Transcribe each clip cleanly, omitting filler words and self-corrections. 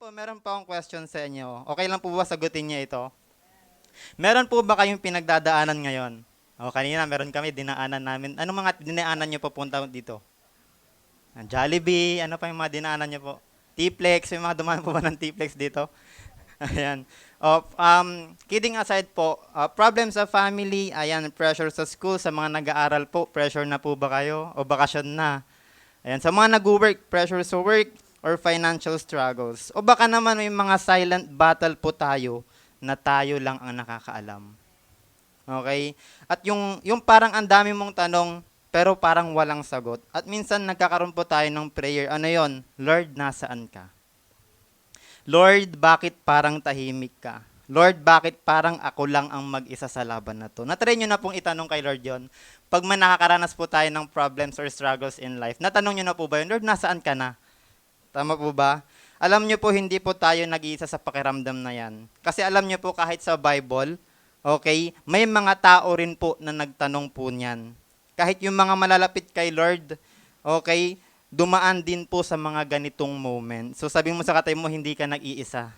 po, meron po akong question sa inyo. Okay lang po ba sagutin niya ito? Meron po ba kayong pinagdadaanan ngayon? O, kanina meron kami, dinaanan namin. Anong mga dinaanan niyo papunta dito? Ang Jollibee, ano pa yung mga dinaanan niyo po? T-Flex, may mga dumaan po ba ng T-Flex dito? Ayan. Kidding aside po, problem sa family, ayan, pressure sa school, sa mga nag-aaral po, pressure na po ba kayo? O bakasyon na? Ayan, sa mga nag-work, pressure sa work, or financial struggles. O baka naman may mga silent battle po tayo na tayo lang ang nakakaalam. Okay? At yung parang ang dami mong tanong, pero parang walang sagot. At minsan nagkakaroon po tayo ng prayer. Ano yon? Lord, nasaan ka? Lord, bakit parang tahimik ka? Lord, bakit parang ako lang ang mag-isa sa laban na to? Natry nyo na pong itanong kay Lord yon. Pag may nakakaranas po tayo ng problems or struggles in life, natanong nyo na po ba yun? Lord, nasaan ka na? Tama po ba? Alam nyo po, hindi po tayo nag-iisa sa pakiramdam na yan. Kasi alam nyo po, kahit sa Bible, okay, may mga tao rin po na nagtanong po niyan. Kahit yung mga malalapit kay Lord, okay, dumaan din po sa mga ganitong moment. So sabi mo sa katay mo, hindi ka nag-iisa.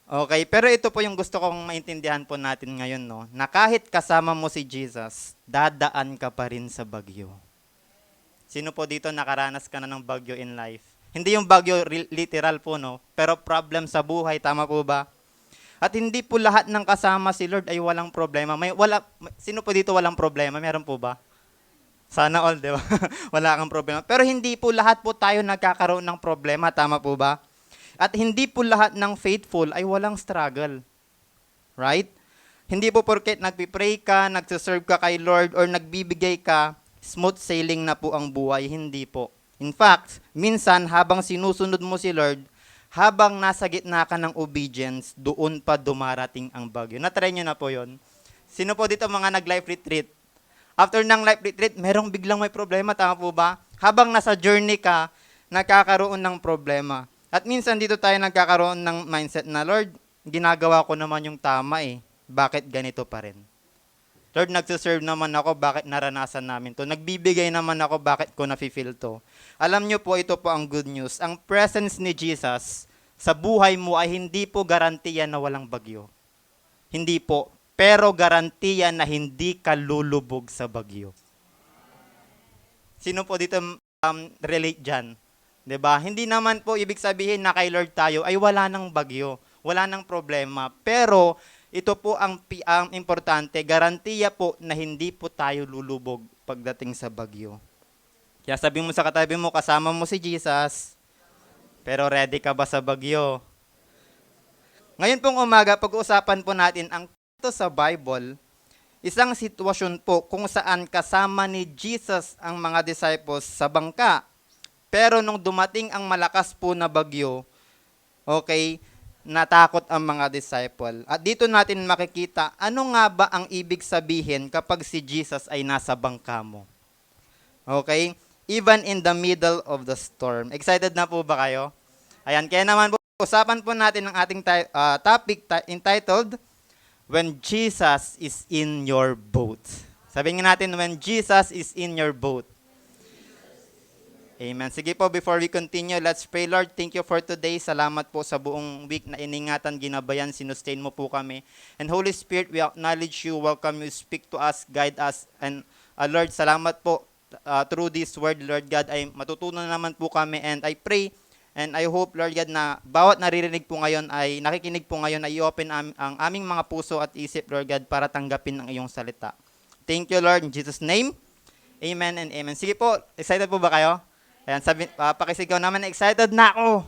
Okay, pero ito po yung gusto kong maintindihan po natin ngayon, no? Na kahit kasama mo si Jesus, dadaan ka pa rin sa bagyo. Sino po dito nakaranas ka na ng bagyo in life? Hindi yung bagyo literal po, no? Pero problem sa buhay, tama po ba? At hindi po lahat ng kasama si Lord ay walang problema. Sino po dito walang problema? Meron po ba? Sana all, di ba? Wala kang problema. Pero hindi po lahat po tayo nagkakaroon ng problema, tama po ba? At hindi po lahat ng faithful ay walang struggle. Right? Hindi po porket nagpipray ka, nagsiserve ka kay Lord, or nagbibigay ka, smooth sailing na po ang buhay. Hindi po. In fact, minsan habang sinusunod mo si Lord, habang nasa gitna ka ng obedience, doon pa dumarating ang bagyo. Na-try nyo na po yon. Sino po dito mga nag-life retreat? After ng life retreat, merong biglang may problema, tama po ba? Habang nasa journey ka, nagkakaroon ng problema. At minsan dito tayo nagkakaroon ng mindset na, Lord, ginagawa ko naman yung tama eh. Bakit ganito pa rin? Lord, nagsiserve naman ako, bakit naranasan namin to? Nagbibigay naman ako, bakit ko nafe-feel to? Alam nyo po, ito po ang good news. Ang presence ni Jesus sa buhay mo ay hindi po garantiya na walang bagyo. Hindi po. Pero garantiya na hindi ka lulubog sa bagyo. Sino po dito relate dyan? 'Di ba? Hindi naman po ibig sabihin na kay Lord tayo ay wala nang bagyo, wala nang problema. Pero ito po ang importante, garantiya po na hindi po tayo lulubog pagdating sa bagyo. Kaya sabi mo sa katabi mo, kasama mo si Jesus, pero ready ka ba sa bagyo? Ngayon pong umaga, pag-uusapan po natin ang ito sa Bible, isang sitwasyon po kung saan kasama ni Jesus ang mga disciples sa bangka. Pero nung dumating ang malakas po na bagyo, okay, natakot ang mga disciple. At dito natin makikita, ano nga ba ang ibig sabihin kapag si Jesus ay nasa bangka mo? Okay? Even in the middle of the storm. Excited na po ba kayo? Ayan, kaya naman po, usapan po natin ang ating topic entitled, When Jesus is in Your Boat. Sabihin natin, when Jesus is in your boat. Amen. Sige po, before we continue, let's pray. Lord, thank you for today. Salamat po sa buong week na iningatan, ginabayan, sinustain mo po kami. And Holy Spirit, we acknowledge you, welcome you, speak to us, guide us. And Lord, salamat po through this word, Lord God, ay matutunan naman po kami. And I pray, and I hope, Lord God, na bawat naririnig po ngayon ay, nakikinig po ngayon, ay i-open ang aming mga puso at isip, Lord God, para tanggapin ang iyong salita. Thank you, Lord, in Jesus' name. Amen and amen. Sige po, excited po ba kayo? Ayan, pakisigaw naman, excited na ako.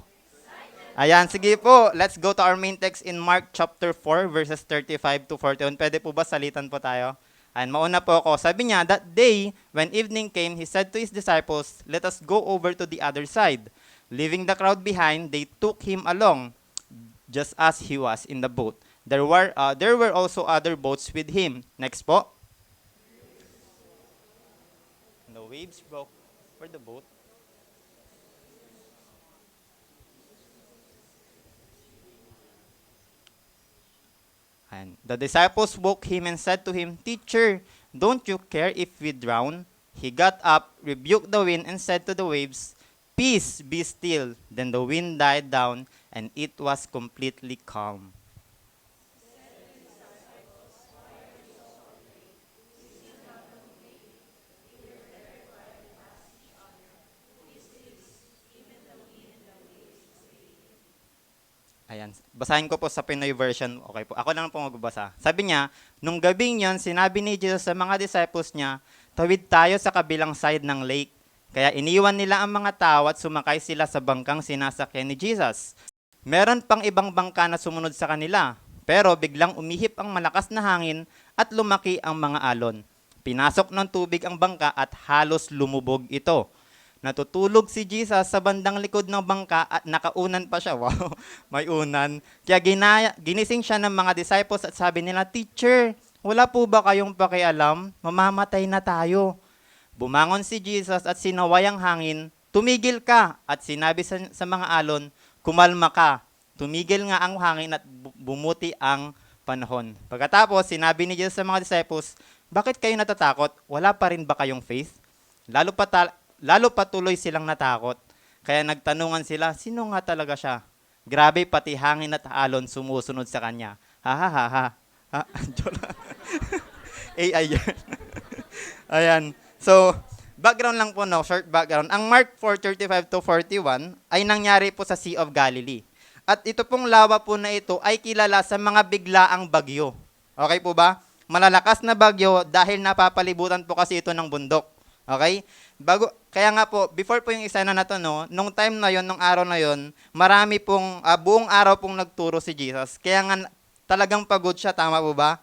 Ayan, sige po, let's go to our main text in Mark chapter 4, verses 35 to 41. Pwede po ba salitan po tayo? Ayan, mauna po ako. Sabi niya, that day, when evening came, he said to his disciples, let us go over to the other side. Leaving the crowd behind, they took him along, just as he was in the boat. There were also other boats with him. Next po. The waves broke for the boat. And the disciples woke him and said to him, Teacher, don't you care if we drown? He got up, rebuked the wind, and said to the waves, "Peace, be still." Then the wind died down, and it was completely calm. Ayan. Basahin ko po sa Pinoy version. Okay po. Ako lang po magbabasa. Sabi niya, nung gabing yon, sinabi ni Jesus sa mga disciples niya, tawid tayo sa kabilang side ng lake. Kaya iniwan nila ang mga tao at sumakay sila sa bangkang sinasakyan ni Jesus. Meron pang ibang bangka na sumunod sa kanila. Pero biglang umihip ang malakas na hangin at lumaki ang mga alon. Pinasok ng tubig ang bangka at halos lumubog ito. Natutulog si Jesus sa bandang likod ng bangka at nakaunan pa siya. Wow, may unan. Kaya ginising siya ng mga disciples at sabi nila, "Teacher, wala po ba kayong pakialam? Mamamatay na tayo." Bumangon si Jesus at sinaway ang hangin, "Tumigil ka." At sinabi sa mga alon, "Kumalma ka." Tumigil nga ang hangin at bumuti ang panahon. Pagkatapos, sinabi ni Jesus sa mga disciples, "Bakit kayo natatakot? Wala pa rin ba kayong faith?" Lalo patuloy silang natakot. Kaya nagtanungan sila, sino nga talaga siya? Grabe, pati hangin at alon sumusunod sa kanya. Ha ha ha ha. Ha? AI yan. Ayan. So, background lang po, no? Short background. Ang Mark 4:35 to 41 ay nangyari po sa Sea of Galilee. At ito pong lawa po na ito ay kilala sa mga biglaang bagyo. Okay po ba? Malalakas na bagyo dahil napapalibutan po kasi ito ng bundok. Okay? Kaya nga po, before po yung eksena na to, no, nung time na yon, nung araw na yon, marami pong, buong araw pong nagturo si Jesus. Kaya nga talagang pagod siya, tama po ba?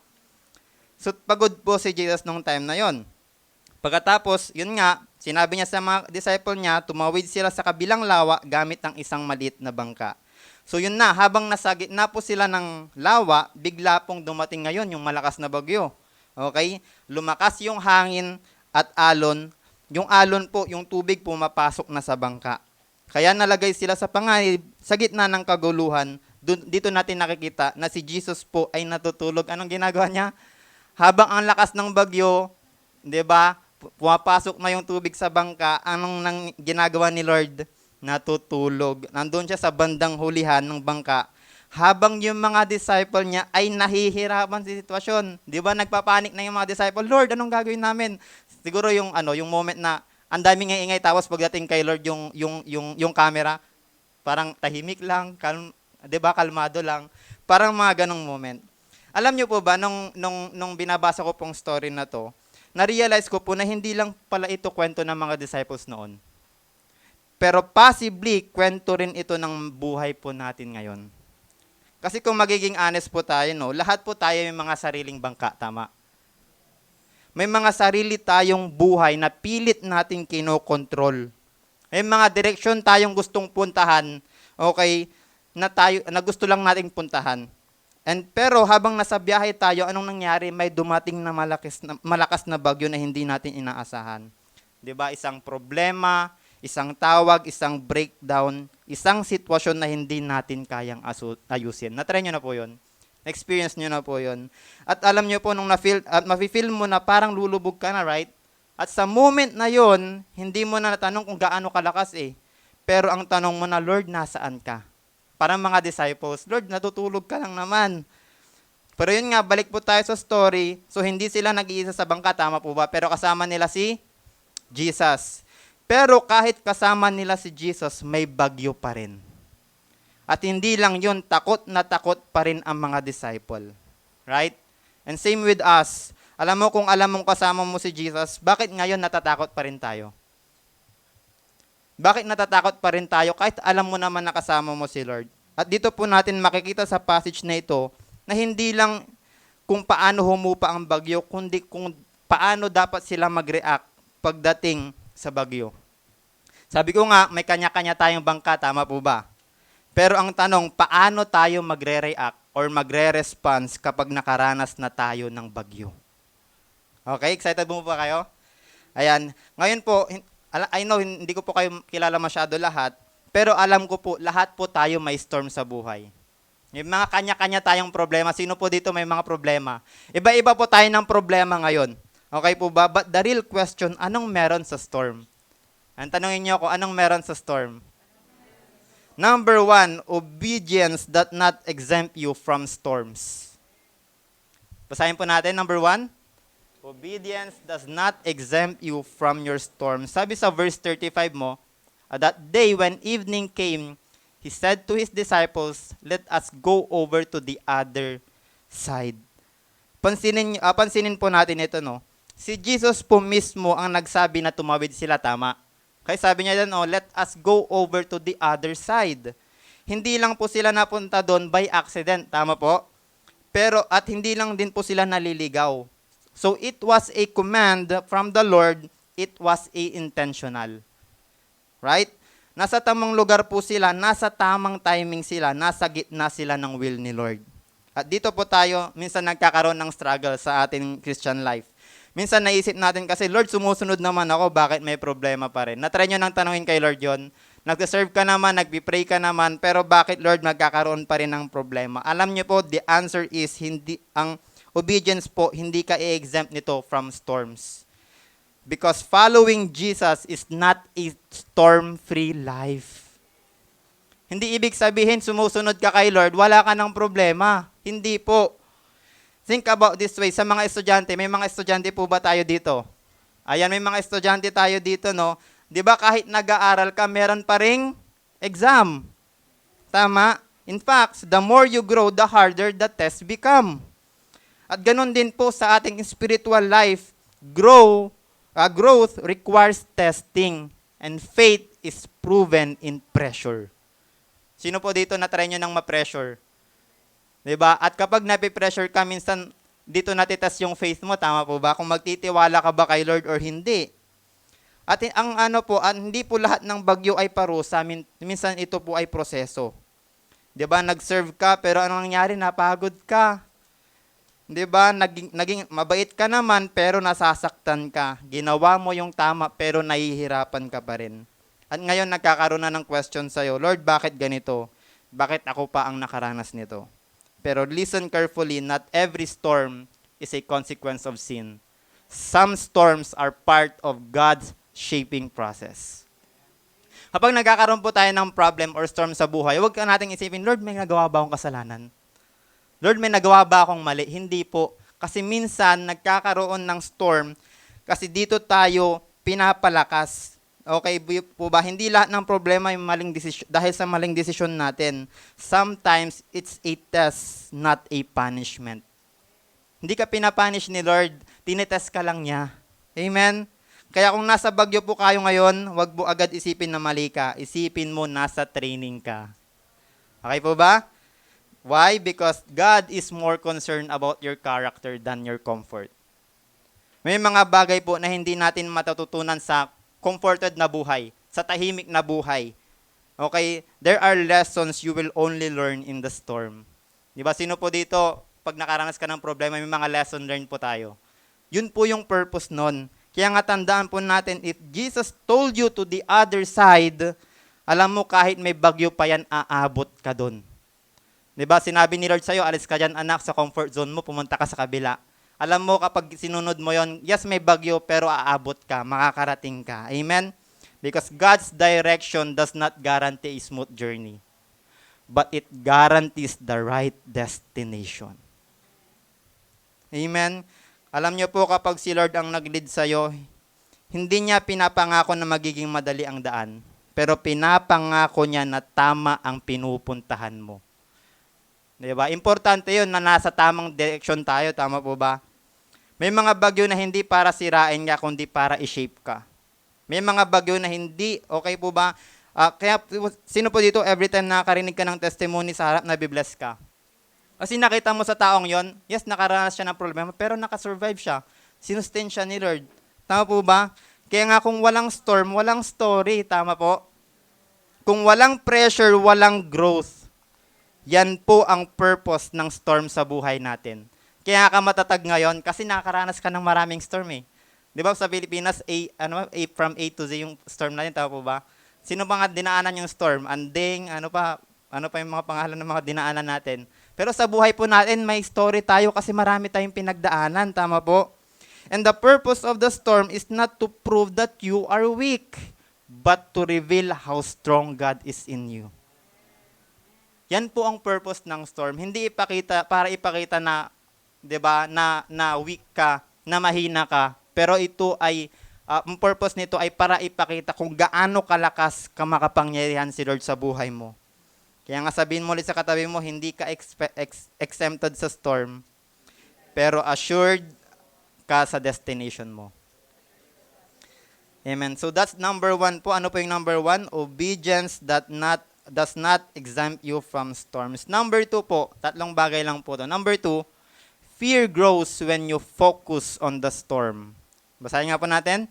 So, pagod po si Jesus nung time na yon. Pagkatapos, yun nga, sinabi niya sa mga disciple niya, tumawid sila sa kabilang lawa gamit ang isang maliit na bangka. So yun na, habang nasa gitna po sila ng lawa, bigla pong dumating ngayon yung malakas na bagyo. Okay? Lumakas yung hangin at alon. Yung alon po, yung tubig pumapasok na sa bangka. Kaya nalagay sila sa panganib, sa gitna ng kaguluhan. Dito natin nakikita na si Jesus po ay natutulog. Anong ginagawa niya? Habang ang lakas ng bagyo, 'di ba? Pumapasok na yung tubig sa bangka. Anong ginagawa ni Lord? Natutulog. Nandun siya sa bandang hulihan ng bangka. Habang yung mga disciple niya ay nahihirapan sa sitwasyon. 'Di ba? Nagpapanik na yung mga disciple. Lord, anong gagawin namin? Siguro yung yung moment na ang daming ingay tapos pagdating kay Lord yung camera, parang tahimik lang, 'di ba? Kalmado lang. Parang mga ganong moment. Alam niyo po ba nung binabasa ko pong story na to, na-realize ko po na hindi lang pala ito kwento ng mga disciples noon. Pero possibly kwento rin ito ng buhay po natin ngayon. Kasi kung magiging honest po tayo, no, lahat po tayo may mga sariling bangka, tama? May mga sarili tayong buhay na pilit natin kinokontrol. May mga direksyon tayong gustong puntahan, okay, na gusto lang nating puntahan. Pero habang nasa biyahe tayo, anong nangyari? May dumating na malakas na bagyo na hindi natin inaasahan. 'Di ba? Isang problema, isang tawag, isang breakdown, isang sitwasyon na hindi natin kayang ayusin. Na-try nyo na po yun. Experience nyo na po yun. At alam nyo po, nung mafe-feel mo na parang lulubog ka na, right? At sa moment na yon, hindi mo na natanong kung gaano kalakas eh. Pero ang tanong mo na, Lord, nasaan ka? Parang mga disciples, Lord, natutulog ka lang naman. Pero yun nga, balik po tayo sa story. So hindi sila nag-iisa sa bangka, tama po ba? Pero kasama nila si Jesus. Pero kahit kasama nila si Jesus, may bagyo pa rin. At hindi lang yun, takot na takot pa rin ang mga disciple. Right? And same with us. Alam mo, kung alam mong kasama mo si Jesus, bakit ngayon natatakot pa rin tayo? Bakit natatakot pa rin tayo kahit alam mo naman na kasama mo si Lord? At dito po natin makikita sa passage na ito na hindi lang kung paano humupa ang bagyo, kundi kung paano dapat sila mag-react pagdating sa bagyo. Sabi ko nga, may kanya-kanya tayong bangka, tama po ba? Pero ang tanong, paano tayo magre-react or magre-response kapag nakaranas na tayo ng bagyo? Okay, excited mo pa kayo? Ayan, ngayon po, I know hindi ko po kayo kilala masyado lahat, pero alam ko po, lahat po tayo may storm sa buhay. May mga kanya-kanya tayong problema. Sino po dito may mga problema? Iba-iba po tayo ng problema ngayon. Okay po ba? But the real question, anong meron sa storm? Ang tanongin niyo ako, anong meron sa storm? Number 1, obedience does not exempt you from storms. Basahin po natin, number 1. Obedience does not exempt you from your storm. Sabi sa verse 35 mo, that day when evening came, he said to his disciples, let us go over to the other side. Pansinin po natin ito, no? Si Jesus po mismo ang nagsabi na tumawid sila, tama? Kaya sabi niya doon, let us go over to the other side. Hindi lang po sila napunta doon by accident, tama po? Pero at hindi lang din po sila naliligaw. So it was a command from the Lord, it was a intentional. Right? Nasa tamang lugar po sila, nasa tamang timing sila, nasa gitna sila ng will ni Lord. At dito po tayo, minsan nagkakaroon ng struggle sa ating Christian life. Minsan naisip natin kasi, Lord, sumusunod naman ako, bakit may problema pa rin? Natry nyo nang tanungin kay Lord yon. Nag-serve ka naman, nag-pray ka naman, pero bakit, Lord, magkakaroon pa rin ng problema? Alam nyo po, the answer is, ang obedience po, hindi ka i-exempt nito from storms. Because following Jesus is not a storm-free life. Hindi ibig sabihin, sumusunod ka kay Lord, wala ka ng problema. Hindi po. Think about this way, sa mga estudyante, may mga estudyante po ba tayo dito? Ayan, may mga estudyante tayo dito, no? Di ba kahit nag-aaral ka, meron pa ring exam. Tama? In fact, the more you grow, the harder the test become. At ganun din po sa ating spiritual life, growth requires testing, and faith is proven in pressure. Sino po dito na-try nyo ng ma-pressure? Diba? At kapag napipressure ka, minsan dito natitest yung faith mo, tama po ba? Kung magtitiwala ka ba kay Lord or hindi. At hindi po lahat ng bagyo ay parusa, minsan ito po ay proseso. Diba? Nag-serve ka, pero anong nangyari? Napagod ka. Diba? Naging mabait ka naman, pero nasasaktan ka. Ginawa mo yung tama, pero nahihirapan ka pa rin. At ngayon nagkakaroon na ng question sa'yo, Lord, bakit ganito? Bakit ako pa ang nakaranas nito? Pero listen carefully, not every storm is a consequence of sin. Some storms are part of God's shaping process. Kapag nagkakaroon po tayo ng problem or storm sa buhay, huwag ka nating isipin, Lord, may nagawa ba akong kasalanan? Lord, may nagawa ba akong mali? Hindi po. Kasi minsan, nagkakaroon ng storm kasi dito tayo pinapalakas. Okay po ba? Hindi lahat ng problema yung maling desisyon, dahil sa maling desisyon natin. Sometimes, it's a test, not a punishment. Hindi ka pinapunish ni Lord, tinetest ka lang niya. Amen? Kaya kung nasa bagyo po kayo ngayon, wag mo agad isipin na mali ka. Isipin mo nasa training ka. Okay po ba? Why? Because God is more concerned about your character than your comfort. May mga bagay po na hindi natin matututunan sa comforted na buhay, sa tahimik na buhay. Okay? There are lessons you will only learn in the storm. Di ba? Sino po dito, pag nakaranas ka ng problema, may mga lesson learned po tayo. Yun po yung purpose nun. Kaya nga tandaan po natin, if Jesus told you to the other side, alam mo kahit may bagyo pa yan, aabot ka dun. Di ba? Sinabi ni Lord sa'yo, alis ka dyan anak sa comfort zone mo, pumunta ka sa kabila. Alam mo kapag sinunod mo yon, yes may bagyo pero aabot ka, makakarating ka. Amen? Because God's direction does not guarantee a smooth journey. But it guarantees the right destination. Amen? Alam niyo po kapag si Lord ang nag-lead sa'yo, hindi niya pinapangako na magiging madali ang daan. Pero pinapangako niya na tama ang pinupuntahan mo. Diba? Importante yun na nasa tamang direction tayo. Tama po ba? May mga bagyo na hindi para sirain ka, kundi para i-shape ka. May mga bagyo na hindi, okay po ba? Kaya sino po dito, every time nakarinig ka ng testimony sa harap, nabibless ka? Kasi nakita mo sa taong yon, yes, nakaranas siya ng problema, pero nakasurvive siya. Sinustain siya ni Lord. Tama po ba? Kaya nga kung walang storm, walang story. Tama po? Kung walang pressure, walang growth. Yan po ang purpose ng storm sa buhay natin. Kaya ka matatag ngayon kasi nakakaranas ka ng maraming storm eh. Di ba sa Pilipinas, from A to Z yung storm natin, tama po ba? Sino ba nga dinaanan yung storm? Anding, ano pa yung mga pangalan ng mga dinaanan natin? Pero sa buhay po natin, may story tayo kasi marami tayong pinagdaanan, tama po? And the purpose of the storm is not to prove that you are weak, but to reveal how strong God is in you. Yan po ang purpose ng storm. Hindi ipakita para ipakita na, 'di ba, na weak ka, na mahina ka. Pero ito ay ang purpose nito ay para ipakita kung gaano kalakas ka makapangyarihan si Lord sa buhay mo. Kaya nga sabihin mo ulit sa katabi mo, hindi ka exempted sa storm, pero assured ka sa destination mo. Amen. So that's number 1 po. Ano po yung number 1? Obedience does not exempt you from storms. Number 2 po, tatlong bagay lang po to. Number 2, fear grows when you focus on the storm. Basahin nga po natin.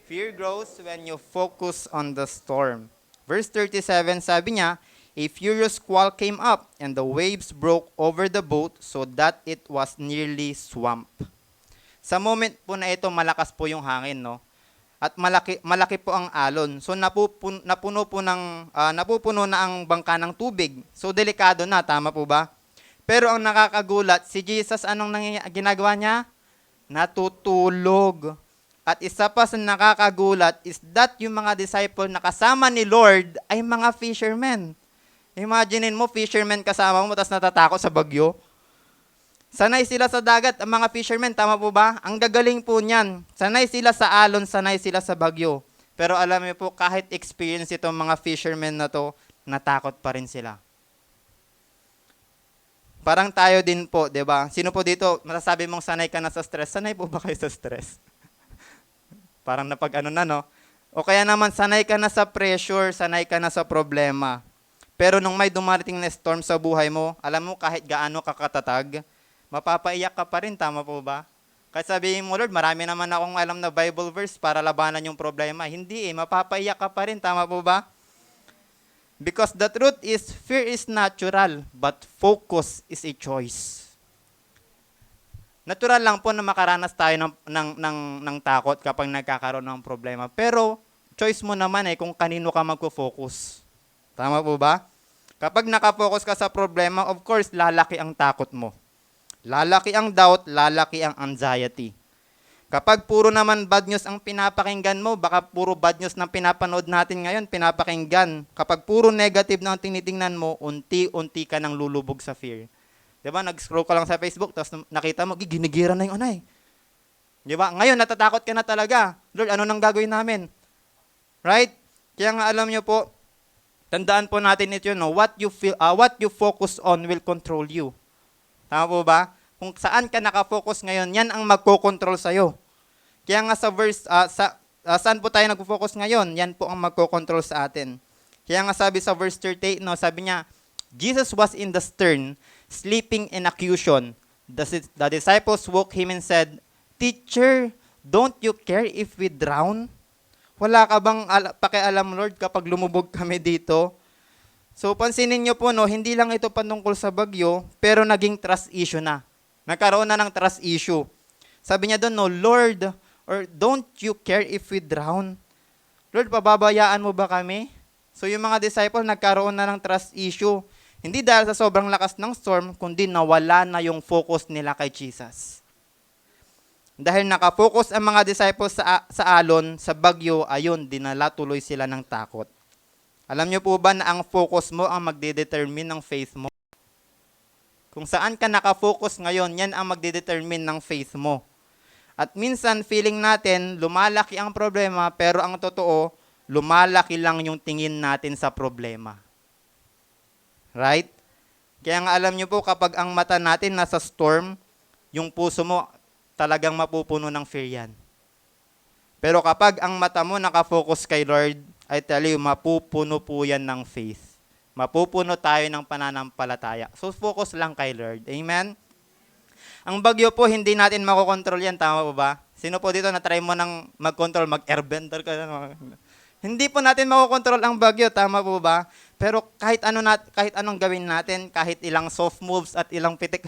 Fear grows when you focus on the storm. Verse 37, sabi niya, a furious squall came up, and the waves broke over the boat so that it was nearly swamped. Sa moment po na ito, malakas po yung hangin, no? At malaki po ang alon. So napupuno na ang bangka ng tubig. So delikado na, tama po ba? Pero ang nakakagulat, si Jesus, anong ginagawa niya? Natutulog. At isa pa sa nakakagulat is that yung mga disciple na kasama ni Lord ay mga fishermen. Imaginin mo, fishermen kasama mo, tapos natatakot sa bagyo. Sanay sila sa dagat, ang mga fishermen, tama po ba? Ang gagaling po niyan. Sanay sila sa alon, sanay sila sa bagyo. Pero alam niyo po, kahit experience itong mga fishermen na to, natakot pa rin sila. Parang tayo din po, di ba? Sino po dito, masasabi mong sanay ka na sa stress? Sanay po ba kayo sa stress? Parang napag-ano na, no? O kaya naman, sanay ka na sa pressure, sanay ka na sa problema. Pero nung may dumarating na storm sa buhay mo, alam mo kahit gaano ka katatag, mapapaiyak ka pa rin, tama po ba? Kahit sabihin mo, Lord, marami naman akong alam na Bible verse para labanan yung problema. Hindi mapapaiyak ka pa rin, tama po ba? Because the truth is, fear is natural, but focus is a choice. Natural lang po na makaranas tayo ng takot kapag nagkakaroon ng problema. Pero, choice mo naman kung kanino ka magpo-focus. Tama po ba? Kapag nakafocus ka sa problema, of course, lalaki ang takot mo. Lalaki ang doubt, lalaki ang anxiety. Kapag puro naman bad news ang pinapakinggan mo, baka puro bad news na pinapanood natin ngayon, pinapakinggan. Kapag puro negative na ang tinitingnan mo, unti-unti ka nang lulubog sa fear. Diba? Nag-scroll ka lang sa Facebook, tapos nakita mo, ginigira na yung anay. Diba? Ngayon, natatakot ka na talaga. Lord, ano nang gagawin namin? Right? Kaya nga alam nyo po, tandaan po natin ito, no? What you focus on will control you. Tama po ba? Kung saan ka nakafocus ngayon, yan ang magkocontrol sa'yo. Kaya nga sa verse, saan po tayo nagfocus ngayon? Yan po ang magkocontrol sa atin. Kaya nga sabi sa verse 38, no, sabi niya, Jesus was in the stern, sleeping in a cushion. The disciples woke him and said, Teacher, don't you care if we drown? Wala ka bang pakialam, Lord, kapag lumubog kami dito? So, pansinin nyo po, no, hindi lang ito patungkol sa bagyo, pero naging trust issue na. Nagkaroon na ng trust issue. Sabi niya doon, no, Lord, or don't you care if we drown? Lord, pababayaan mo ba kami? So, yung mga disciple, nagkaroon na ng trust issue. Hindi dahil sa sobrang lakas ng storm, kundi nawala na yung focus nila kay Jesus. Dahil nakafocus ang mga disciples sa alon, sa bagyo, ayun, dinala tuloy sila ng takot. Alam niyo po ba na ang focus mo ang magdedetermine ng faith mo? Kung saan ka nakafocus ngayon, yan ang magdedetermine ng faith mo. At minsan, feeling natin, lumalaki ang problema, pero ang totoo, lumalaki lang yung tingin natin sa problema. Right? Kaya nga alam niyo po, kapag ang mata natin nasa storm, yung puso mo, talagang mapupuno ng fear yan. Pero kapag ang mata mo nakafocus kay Lord, I tell you, mapupuno po yan ng faith. Mapupuno tayo ng pananampalataya. So focus lang kay Lord. Amen? Ang bagyo po, hindi natin makokontrol yan. Tama po ba? Sino po dito na try mo nang mag-control, mag-airbender ka? Hindi po natin makokontrol ang bagyo. Tama po ba? Pero kahit anong gawin natin, kahit ilang soft moves at ilang pitik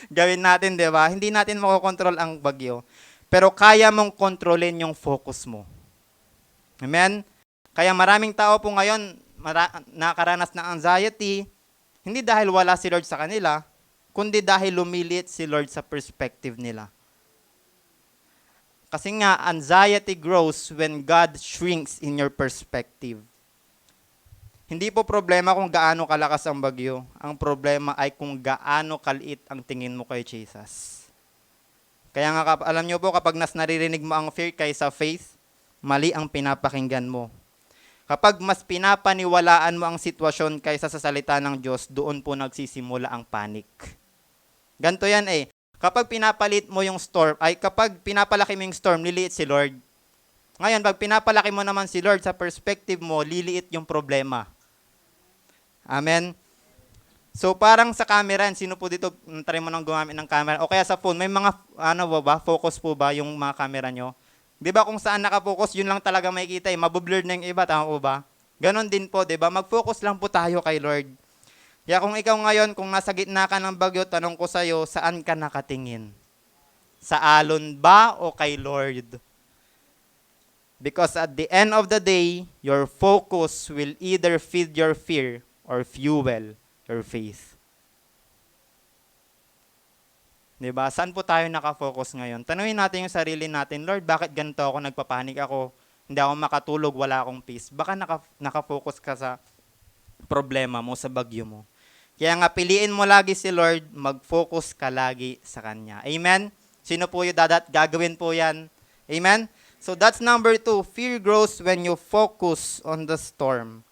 gawin natin, di ba? Hindi natin makokontrol ang bagyo. Pero kaya mong kontrolin yung focus mo. Amen? Kaya maraming tao po ngayon nakaranas ng anxiety, hindi dahil wala si Lord sa kanila, kundi dahil lumilit si Lord sa perspective nila. Kasi nga, anxiety grows when God shrinks in your perspective. Hindi po problema kung gaano kalakas ang bagyo. Ang problema ay kung gaano kaliit ang tingin mo kay Jesus. Kaya nga, alam nyo po, kapag naririnig mo ang fear kaysa faith, mali ang pinapakinggan mo. Kapag mas pinapaniwalaan mo ang sitwasyon kaysa sa salita ng Diyos, doon po nagsisimula ang panic. Ganto yan eh. Kapag pinapalit mo yung storm, kapag pinapalaki mo yung storm, liliit si Lord. Ngayon, pag pinapalaki mo naman si Lord sa perspective mo, liliit yung problema. Amen? So, parang sa camera, sino po dito, try mo nang gumamit ng camera, o kaya sa phone, may mga, focus po ba yung mga camera nyo? Di ba kung saan nakafocus, yun lang talaga makikita eh. Mabublurred na yung iba, tama po ba? Ganon din po, di ba? Mag-focus lang po tayo kay Lord. Kaya kung ikaw ngayon, kung nasa gitna ka ng bagyo, tanong ko sa'yo, saan ka nakatingin? Sa alon ba o kay Lord? Because at the end of the day, your focus will either feed your fear or fuel your faith. Diba? Saan po tayo nakafocus ngayon? Tanungin natin yung sarili natin, Lord, bakit ganito ako, nagpapanik ako, hindi ako makatulog, wala akong peace. Baka nakafocus ka sa problema mo, sa bagyo mo. Kaya nga, piliin mo lagi si Lord, mag-focus ka lagi sa Kanya. Amen? Sino po yung gagawin po yan? Amen? So that's number 2. Fear grows when you focus on the storm.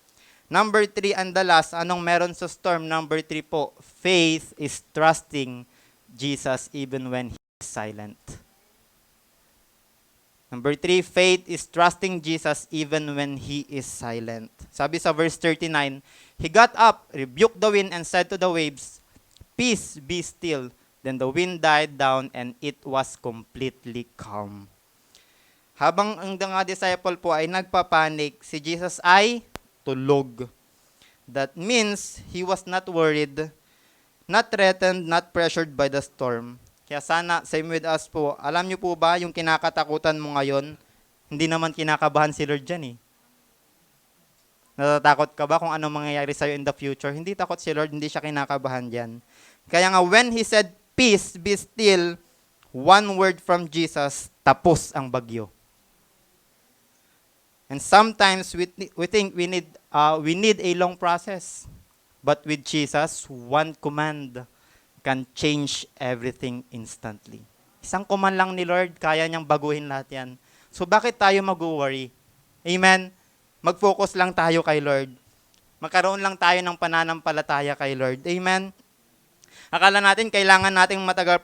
Number 3 and the last, anong meron sa storm? Number 3 po, faith is trusting Jesus even when He is silent. Number 3, faith is trusting Jesus even when He is silent. Sabi sa verse 39, He got up, rebuked the wind, and said to the waves, Peace, be still. Then the wind died down, and it was completely calm. Habang ang mga disciple po ay nagpapanik, si Jesus ay tulog. That means, He was not worried, not threatened, not pressured by the storm. Kaya sana, same with us po, alam niyo po ba, yung kinakatakutan mo ngayon, hindi naman kinakabahan si Lord dyan eh. Natatakot ka ba kung anong mangyayari sa'yo in the future? Hindi takot si Lord, hindi siya kinakabahan dyan. Kaya nga, when He said, peace, be still, one word from Jesus, tapos ang bagyo. And sometimes we think we need a long process. But with Jesus, one command can change everything instantly. Isang command lang ni Lord, kaya niyang baguhin lahat yan. So bakit tayo mag-worry? Amen? Mag-focus lang tayo kay Lord. Magkaroon lang tayo ng pananampalataya kay Lord. Amen? Akala natin, kailangan nating matagal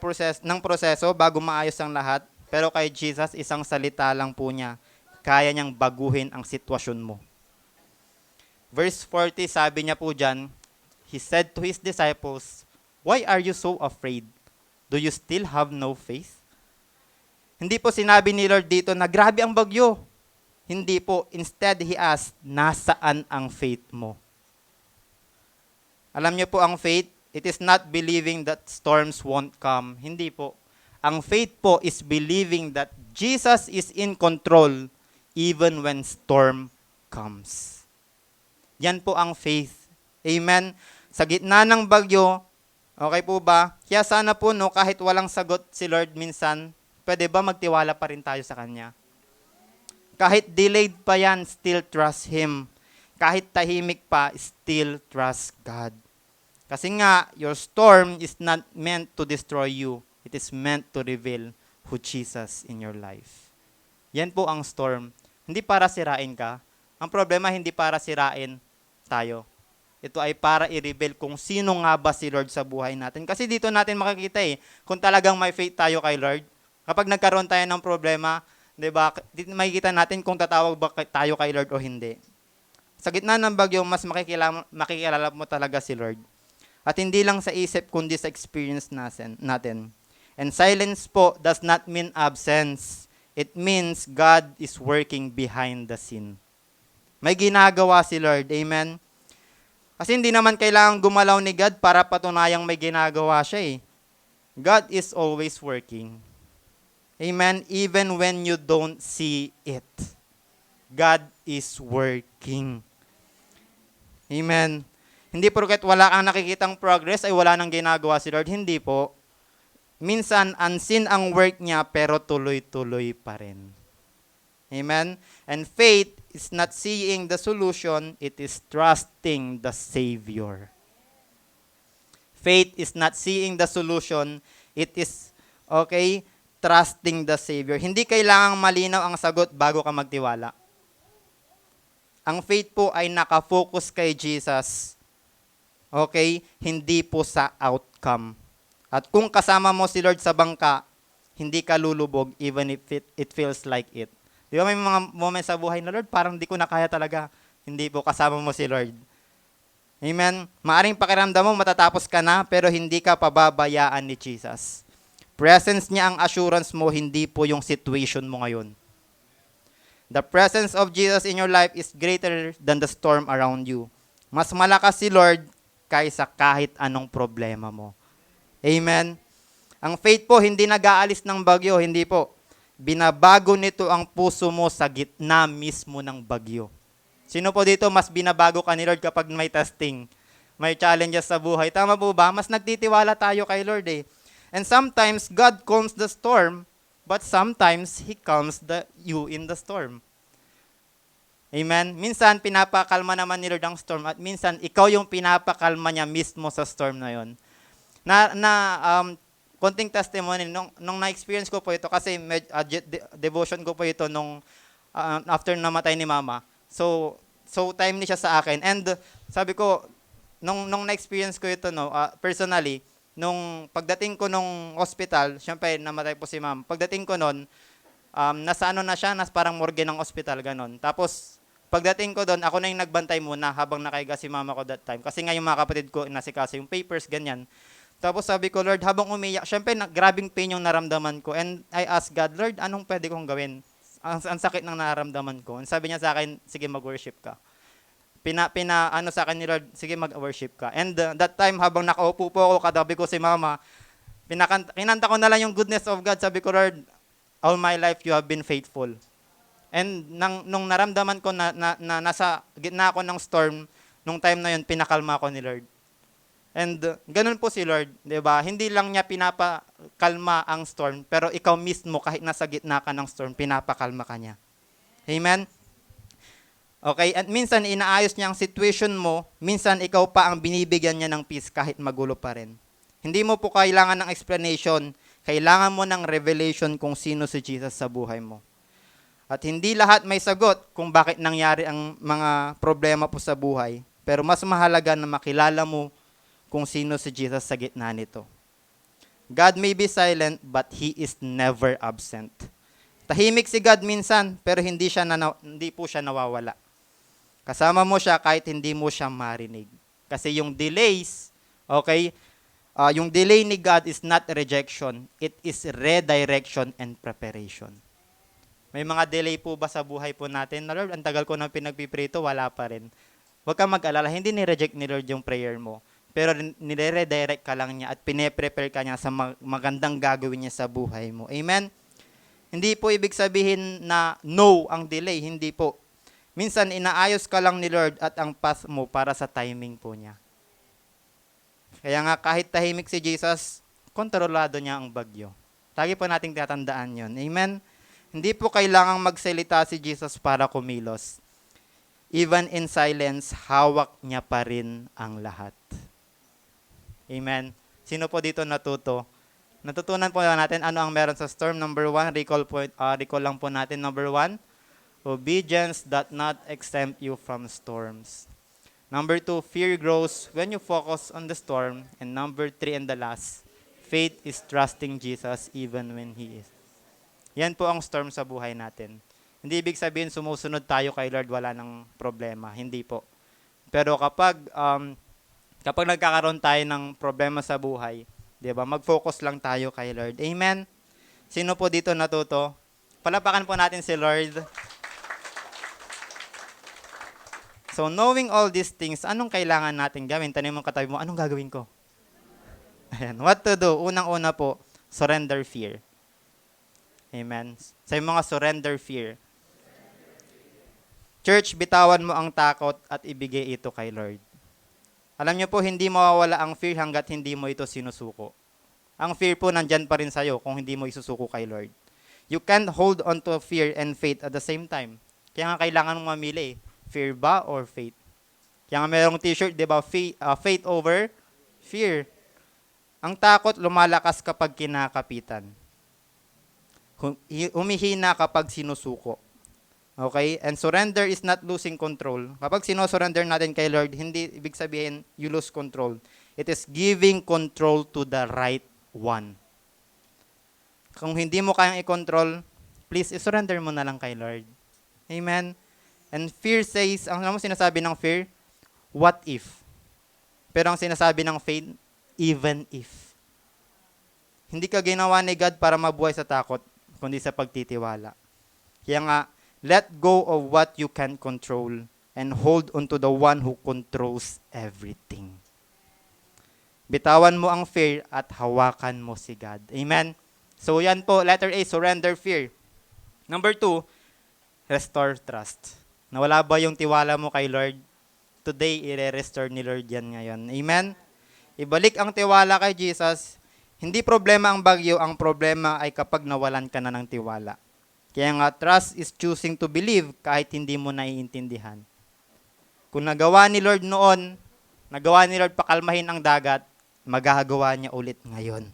proseso bago maayos ang lahat. Pero kay Jesus, isang salita lang po niya. Kaya niyang baguhin ang sitwasyon mo. Verse 40, sabi niya po dyan, He said to His disciples, Why are you so afraid? Do you still have no faith? Hindi po sinabi ni Lord dito na grabe ang bagyo. Hindi po. Instead, He asked, nasaan ang faith mo? Alam niyo po ang faith, it is not believing that storms won't come. Hindi po. Ang faith po is believing that Jesus is in control even when storm comes. Yan po ang faith. Amen? Sa gitna ng bagyo, okay po ba? Kaya sana po, no, kahit walang sagot si Lord minsan, pwede ba magtiwala pa rin tayo sa Kanya? Kahit delayed pa yan, still trust Him. Kahit tahimik pa, still trust God. Kasi nga, your storm is not meant to destroy you. It is meant to reveal who Jesus in your life. Yan po ang storm. Hindi para sirain ka. Ang problema, hindi para sirain tayo. Ito ay para i-reveal kung sino nga ba si Lord sa buhay natin. Kasi dito natin makikita kung talagang may faith tayo kay Lord. Kapag nagkaroon tayo ng problema, di ba, makikita natin kung tatawag ba tayo kay Lord o hindi. Sa gitna ng bagyo, mas makikilala mo talaga si Lord. At hindi lang sa isip, kundi sa experience natin. And silence po does not mean absence. It means God is working behind the scene. May ginagawa si Lord. Amen? Kasi hindi naman kailangan gumalaw ni God para patunayang may ginagawa siya eh. God is always working. Amen? Even when you don't see it. God is working. Amen? Hindi porket wala kang nakikitang progress ay wala nang ginagawa si Lord. Hindi po. Minsan, unseen ang work niya, pero tuloy-tuloy pa rin. Amen? And faith is not seeing the solution, it is trusting the Savior. Faith is not seeing the solution, it is, trusting the Savior. Hindi kailangang malinaw ang sagot bago ka magtiwala. Ang faith po ay nakafocus kay Jesus. Hindi po sa outcome. At kung kasama mo si Lord sa bangka, hindi ka lulubog even if it feels like it. Di ba may mga moments sa buhay na, Lord, parang di ko na kaya talaga. Hindi po, kasama mo si Lord. Amen? Maaring pakiramdam mo, matatapos ka na, pero hindi ka pababayaan ni Jesus. Presence niya ang assurance mo, hindi po yung situation mo ngayon. The presence of Jesus in your life is greater than the storm around you. Mas malakas si Lord kaysa kahit anong problema mo. Amen? Ang faith po, hindi nag-aalis ng bagyo, hindi po. Binabago nito ang puso mo sa gitna mismo ng bagyo. Sino po dito mas binabago ka ni Lord kapag may testing, may challenges sa buhay? Tama po ba? Mas nagtitiwala tayo kay Lord eh. And sometimes, God calms the storm, but sometimes, He calms you in the storm. Amen? Minsan, pinapakalma naman ni Lord ang storm at minsan, ikaw yung pinapakalma niya mismo sa storm na yon. Konting testimony, nung na-experience ko po ito, kasi devotion ko po ito nung after namatay ni Mama. So timely siya sa akin. And sabi ko, nung na-experience ko ito, personally, nung pagdating ko nung hospital, syempre namatay po si Ma'am. Pagdating ko nun, nasa na siya, parang morgue ng hospital, ganon. Tapos, pagdating ko doon, ako na yung nagbantay muna habang nakaiga si Mama ko that time. Kasi nga yung mga kapatid ko, nasikaso yung papers, ganyan. Tapos sabi ko, Lord, habang umiyak, syempre grabing pain yung naramdaman ko. And I asked God, Lord, anong pwede kong gawin? Ang sakit ng naramdaman ko. And sabi niya sa akin, sige, mag-worship ka. Sa akin ni Lord, sige, mag-worship ka. And that time, habang nakaupo po ako, katabi ko si Mama, kinanta ko na lang yung goodness of God. Sabi ko, Lord, all my life you have been faithful. And nung naramdaman ko na nasa gitna ako ng storm, nung time na yun, pinakalma ko ni Lord. And ganun po si Lord, 'di ba? Hindi lang niya pinapakalma ang storm, pero ikaw mismo kahit nasa gitna ka ng storm, pinapakalma ka niya. Amen. At minsan inaayos niya ang situation mo, minsan ikaw pa ang binibigyan niya ng peace kahit magulo pa rin. Hindi mo po kailangan ng explanation, kailangan mo ng revelation kung sino si Jesus sa buhay mo. At hindi lahat may sagot kung bakit nangyari ang mga problema po sa buhay, pero mas mahalaga na makilala mo kung sino si Jesus sa gitna nito. God may be silent, but He is never absent. Tahimik si God minsan, pero hindi po siya nawawala. Kasama mo siya kahit hindi mo siya marinig. Kasi yung delays, yung delay ni God is not rejection, it is redirection and preparation. May mga delay po ba sa buhay po natin? Na Lord, ang tagal ko nang pinagpiprito, wala pa rin. Huwag kang mag-alala, hindi ni-reject ni Lord yung prayer mo. Pero nire-redirect ka lang niya at pine-prepare ka niya sa magandang gagawin niya sa buhay mo. Amen? Hindi po ibig sabihin na no ang delay. Hindi po. Minsan, inaayos ka lang ni Lord at ang path mo para sa timing po niya. Kaya nga, kahit tahimik si Jesus, kontrolado niya ang bagyo. Lagi po nating tatandaan yon. Amen? Hindi po kailangang magsalita si Jesus para kumilos. Even in silence, hawak niya pa rin ang lahat. Amen. Sino po dito natuto? Natutunan po natin ano ang meron sa storm. Number 1, recall lang po natin. Number 1, obedience does not exempt you from storms. Number 2, fear grows when you focus on the storm. And number 3 and the last, faith is trusting Jesus even when He is. Yan po ang storm sa buhay natin. Hindi ibig sabihin sumusunod tayo kay Lord, wala ng problema. Hindi po. Pero kapag nagkakaroon tayo ng problema sa buhay, 'di ba? Mag-focus lang tayo kay Lord. Amen. Sino po dito natuto? Palapakan po natin si Lord. So knowing all these things, anong kailangan natin gawin? Tanong mo katabi mo, anong gagawin ko? Ayan, what to do? Unang-una po, surrender fear. Amen. Sa mga surrender fear. Church, bitawan mo ang takot at ibigay ito kay Lord. Alam niyo po, hindi mawawala ang fear hanggat hindi mo ito sinusuko. ang fear po nandyan pa rin sa'yo kung hindi mo isusuko kay Lord. You can't hold on to fear and faith at the same time. Kaya nga kailangan mong mamili, fear ba or faith? Kaya nga mayroong t-shirt, di ba, faith over fear. Ang takot lumalakas kapag kinakapitan. Humihina kapag sinusuko. Okay? And surrender is not losing control. Kapag sinosurrender natin kay Lord, hindi ibig sabihin you lose control. It is giving control to the right one. Kung hindi mo kayang i-control, please, i-surrender mo na lang kay Lord. Amen? And fear says, ang ano mo sinasabi ng fear? What if? Pero ang sinasabi ng faith, even if. Hindi ka ginawa ni God para mabuhay sa takot, kundi sa pagtitiwala. Kaya nga, let go of what you can control and hold on to the one who controls everything. Bitawan mo ang fear at hawakan mo si God. Amen? So yan po, letter A, surrender fear. Number 2, restore trust. Nawala ba yung tiwala mo kay Lord? Today, i-restore ni Lord yan ngayon. Amen? Ibalik ang tiwala kay Jesus. Hindi problema ang bagyo, ang problema ay kapag nawalan ka na ng tiwala. Kaya nga, trust is choosing to believe kahit hindi mo naiintindihan. Kung nagawa ni Lord noon, nagawa ni Lord pakalmahin ang dagat, magagawa niya ulit ngayon.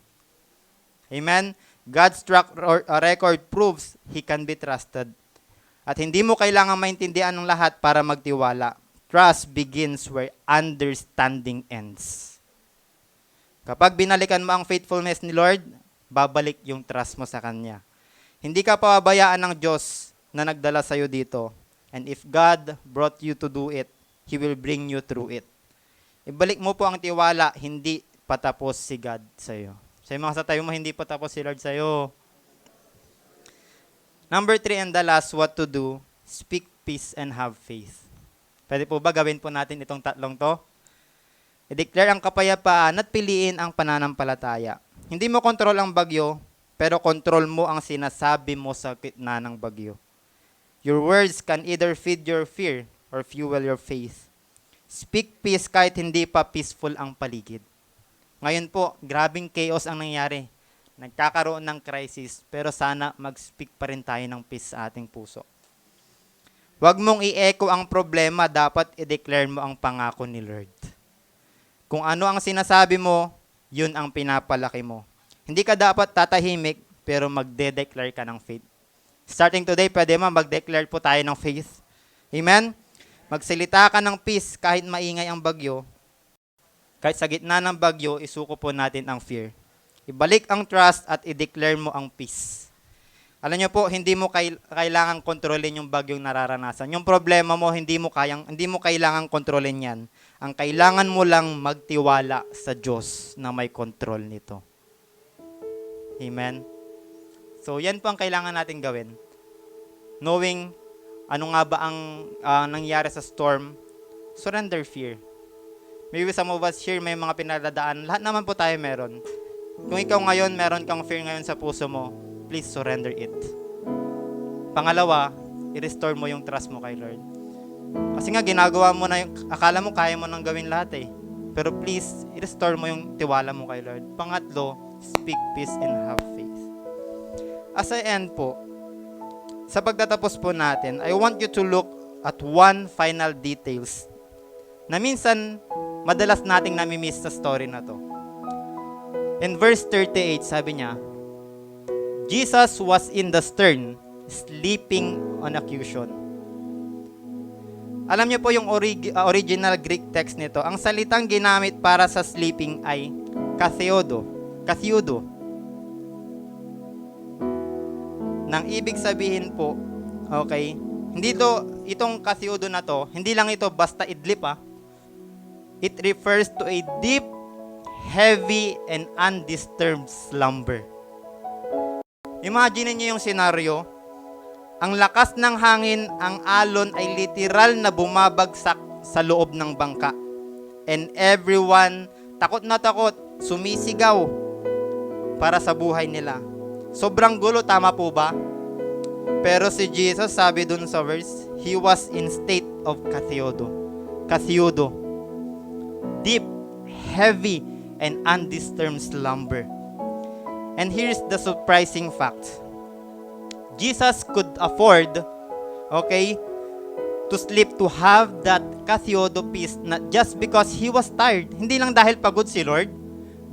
Amen? God's track record proves He can be trusted. At hindi mo kailangan maintindihan ng lahat para magtiwala. Trust begins where understanding ends. Kapag binalikan mo ang faithfulness ni Lord, babalik yung trust mo sa Kanya. Hindi ka pababayaan ng Diyos na nagdala sa'yo dito. And if God brought you to do it, He will bring you through it. Ibalik mo po ang tiwala, hindi patapos si God sa'yo. Sa mga tayo mo, hindi patapos si Lord sa'yo. Number 3 and the last, what to do, speak peace and have faith. Pwede po ba gawin po natin itong tatlong to? I-declare ang kapayapaan at piliin ang pananampalataya. Hindi mo kontrol ang bagyo, pero kontrol mo ang sinasabi mo sa gitna ng bagyo. Your words can either feed your fear or fuel your faith. Speak peace kahit hindi pa peaceful ang paligid. Ngayon po, grabing chaos ang nangyari. Nagkakaroon ng crisis, pero sana mag-speak pa rin tayo ng peace sa ating puso. Huwag mong i-echo ang problema, dapat i-declare mo ang pangako ni Lord. Kung ano ang sinasabi mo, yun ang pinapalaki mo. Hindi ka dapat tatahimik, pero magde-declare ka ng faith. Starting today, pwede mag-declare po tayo ng faith. Amen? Magsalita ka ng peace kahit maingay ang bagyo. Kahit sa gitna ng bagyo, isuko po natin ang fear. Ibalik ang trust at i-declare mo ang peace. Alam niyo po, hindi mo kailangang kontrolin yung bagyong nararanasan. Yung problema mo, hindi mo kailangang kontrolin yan. Ang kailangan mo lang magtiwala sa Diyos na may control nito. Amen? So, yan po ang kailangan natin gawin. Knowing ano nga ba ang nangyari sa storm, surrender fear. Maybe some of us here may mga pinadadaan. Lahat naman po tayo meron. Kung ikaw ngayon, meron kang fear ngayon sa puso mo, please surrender it. Pangalawa, i-restore mo yung trust mo kay Lord. Kasi nga, ginagawa mo na yung, akala mo kaya mo nang gawin lahat eh. Pero please, i-restore mo yung tiwala mo kay Lord. Pangatlo, speak peace and have faith. As I end po, sa pagtatapos po natin, I want you to look at one final details na minsan, madalas nating nami-miss sa story na to. In verse 38, sabi niya, Jesus was in the stern, sleeping on a cushion. Alam niyo po yung original Greek text nito, ang salitang ginamit para sa sleeping ay katheudo. Nang ibig sabihin po, okay, itong katheudo na to, hindi lang ito basta idlip It refers to a deep, heavy, and undisturbed slumber. Imagine niyo yung senaryo. Ang lakas ng hangin, ang alon ay literal na bumabagsak sa loob ng bangka. And everyone, takot na takot, sumisigaw para sa buhay nila. Sobrang gulo, tama po ba? Pero si Jesus, sabi dun sa verse, He was in state of katheudo. Deep, heavy, and undisturbed slumber. And here's the surprising fact. Jesus could afford, okay, to sleep, to have that kathyodo peace, not just because he was tired. Hindi lang dahil pagod si Lord,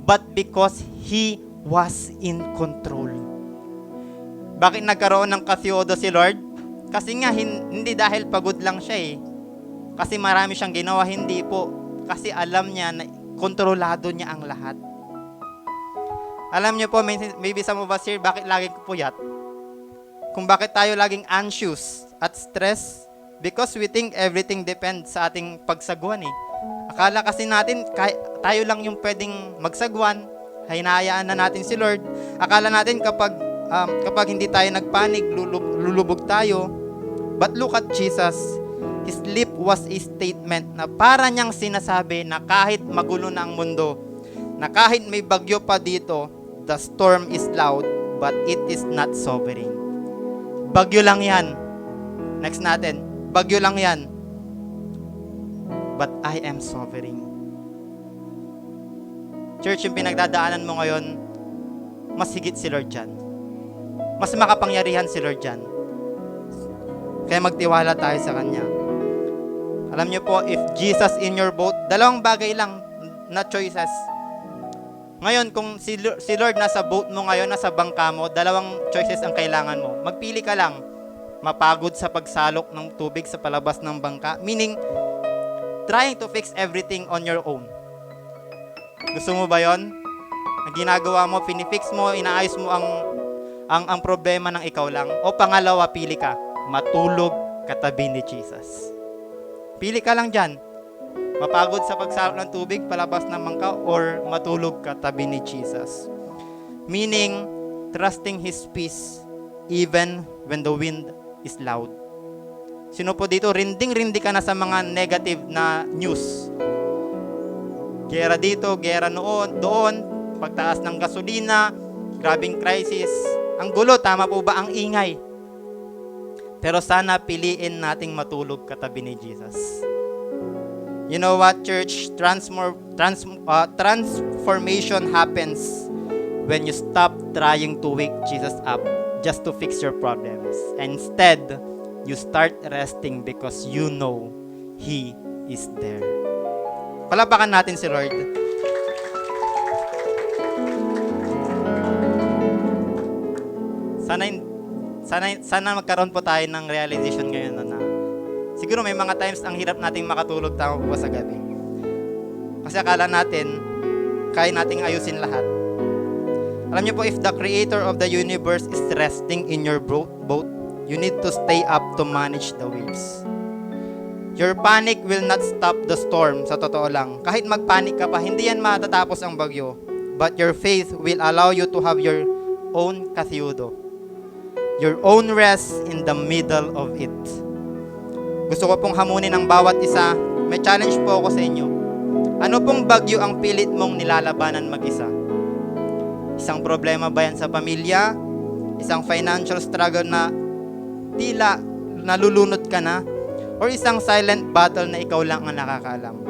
but because he was in control. Bakit nagkaroon ng kathyodo si Lord? Kasi nga, hindi dahil pagod lang siya eh. Kasi marami siyang ginawa, hindi po. Kasi alam niya na kontrolado niya ang lahat. Alam niyo po, maybe some of us here, bakit laging puyat? Kung bakit tayo laging anxious at stress? Because we think everything depends sa ating pagsagwan eh. Akala kasi natin, tayo lang yung pwedeng magsagwan, hinahayaan na natin si Lord. Akala natin kapag hindi tayo nagpanig, lulubog tayo. But look at Jesus. His sleep was a statement na para niyang sinasabi na kahit magulo na ang mundo, na kahit may bagyo pa dito, the storm is loud, but it is not sovereign. Bagyo lang yan. Next natin. Bagyo lang yan. But I am sovereign. Church, yung pinagdadaanan mo ngayon, mas higit si Lord dyan. Mas makapangyarihan si Lord dyan. Kaya magtiwala tayo sa Kanya. Alam niyo po, if Jesus in your boat, dalawang bagay lang na choices. Ngayon, kung si Lord nasa boat mo ngayon, nasa bangka mo, dalawang choices ang kailangan mo. Magpili ka lang. Mapagod sa pagsalok ng tubig sa palabas ng bangka. Meaning, trying to fix everything on your own. Gusto mo ba yon? Ang ginagawa mo, pinifix mo, inaayos mo ang problema ng ikaw lang. O pangalawa, pili ka. Matulog katabi ni Jesus. Pili ka lang dyan. Mapagod sa pagsalok ng tubig, palabas ng bangka, or matulog katabi ni Jesus. Meaning, trusting His peace even when the wind is loud. Sino po dito, rinding-rindi ka na sa mga negative na news? Gera dito, gera doon, pagtaas ng gasolina, grabing crisis. Ang gulo, tama po ba? Ang ingay. Pero sana piliin nating matulog katabi ni Jesus. You know what, church? Transformation happens when you stop trying to wake Jesus up just to fix your problems. And instead, you start resting because you know He is there. Palapakan natin si Lord. Sana magkaroon po tayo ng realization ngayon na siguro may mga times ang hirap nating makatulog tama po sa gabi. Kasi akala natin, kaya nating ayusin lahat. Alam niyo po, if the creator of the universe is resting in your boat, you need to stay up to manage the waves. Your panic will not stop the storm, sa totoo lang. Kahit magpanik ka pa, hindi yan matatapos ang bagyo. But your faith will allow you to have your own kathyodo. Your own rest in the middle of it. Gusto ko pong hamunin ang bawat isa. May challenge po ako sa inyo. Ano pong bagyo ang pilit mong nilalabanan mag-isa? Isang problema ba yan sa pamilya? Isang financial struggle na tila nalulunod ka na? Or isang silent battle na ikaw lang ang nakakaalam?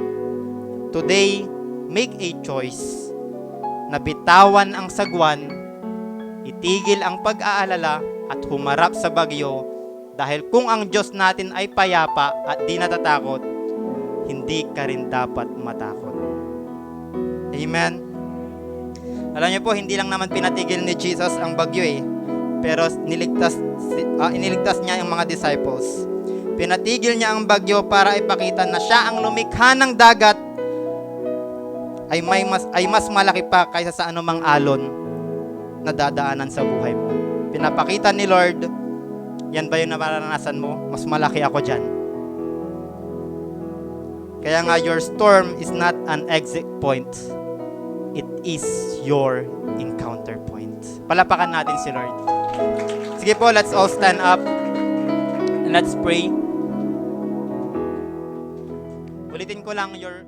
Today, make a choice na bitawan ang sagwan, itigil ang pag-aalala at humarap sa bagyo dahil kung ang Diyos natin ay payapa at di natatakot, hindi ka rin dapat matakot. Amen? Alam niyo po, hindi lang naman pinatigil ni Jesus ang bagyo pero iniligtas niya ang mga disciples. Pinatigil niya ang bagyo para ipakita na siya ang lumikha ng dagat ay mas malaki pa kaysa sa anumang alon na dadaanan sa buhay mo. Pinapakita ni Lord, yan ba yung nararanasan mo? Mas malaki ako dyan. Kaya nga, your storm is not an exit point. It is your encounter point. Palapakan natin si Lord. Sige po, let's all stand up and let's pray. Ulitin ko lang, your